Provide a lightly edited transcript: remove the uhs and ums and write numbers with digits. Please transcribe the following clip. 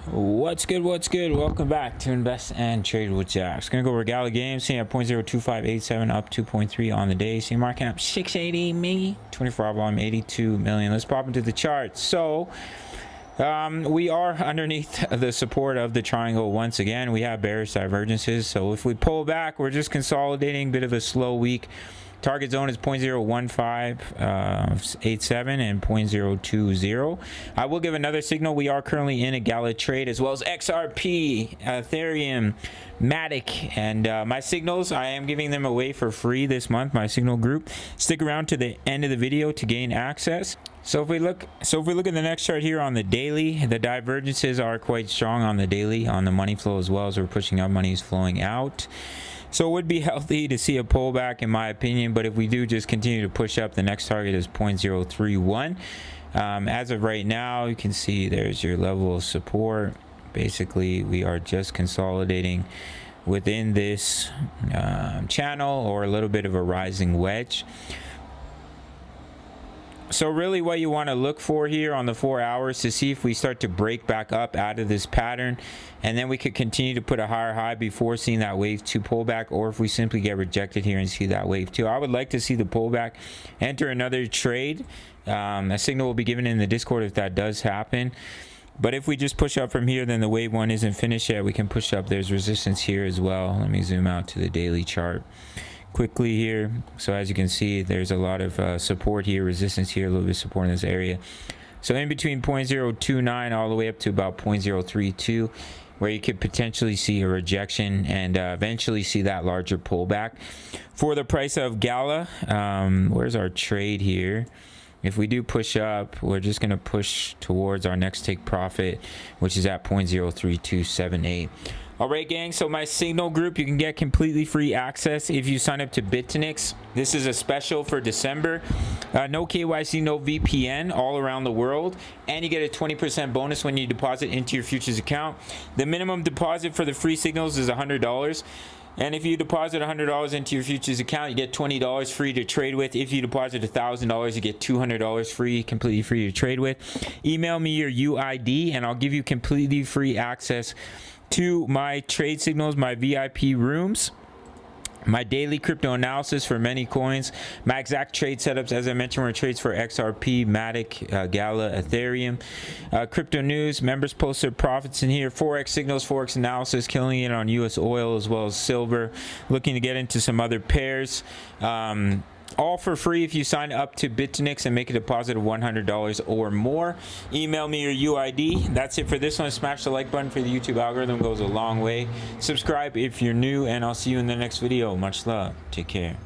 What's good? Welcome back to Invest and Trade with Jack. It's gonna go over Gala games. Seeing at 0.02587 up 2.3 on the day. See market cap 680 me 24-hour volume 82 million. Let's pop into the chart. So we are underneath the support of the triangle once again. We have bearish divergences. So if we pull back, we're just consolidating. Bit of a slow week. Target zone is 0.01587 and 0.020. I will give another signal. We are currently in a Gala trade, as well as XRP, Ethereum, Matic, and my signals, I am giving them away for free this month, my signal group. Stick around to the end of the video to gain access. So if we look at the next chart here on the daily, the divergences are quite strong on the daily, on the money flow as well, as we're pushing up, money is flowing out. So it would be healthy to see a pullback in my opinion, but if we do just continue to push up, the next target is 0.031. As of right now, you can see there's your level of support. Basically, we are just consolidating within this channel, or a little bit of a rising wedge. So really what you want to look for here on the 4 hours to see if we start to break back up out of this pattern, and then we could continue to put a higher high before seeing that wave 2 pullback, or if we simply get rejected here and see that wave 2. I would like to see the pullback, enter another trade. A signal will be given in the Discord if that does happen. But if we just push up from here, then the wave 1 isn't finished yet. We can push up. There's resistance here as well. Let me zoom out to the daily chart quickly here. So as you can see, there's a lot of support here, resistance here, a little bit of support in this area. So in between 0.029 all the way up to about 0.032, where you could potentially see a rejection and eventually see that larger pullback. For the price of Gala, where's our trade here? If we do push up, we're just going to push towards our next take profit, which is at 0.03278. All right, gang, so my signal group, you can get completely free access if you sign up to Bitfinex. This is a special for December. No KYC, no VPN, all around the world, and you get a 20% bonus when you deposit into your futures account. The minimum deposit for the free signals is $100. And if you deposit $100 into your futures account, you get $20 free to trade with. If you deposit $1,000, you get $200 free, completely free to trade with. Email me your UID, and I'll give you completely free access to my trade signals, my VIP rooms, my daily crypto analysis for many coins, my exact trade setups. As I mentioned, were trades for XRP, Matic, Gala, Ethereum, crypto news. Members post their profits in here. Forex signals, Forex analysis, killing it on US oil as well as silver. Looking to get into some other pairs. All for free if you sign up to Bitfinex and make a deposit of $100 or more. Email me your UID. That's it for this one. Smash the like button for the YouTube algorithm. Goes a long way. Subscribe if you're new, and I'll see you in the next video. Much love. Take care.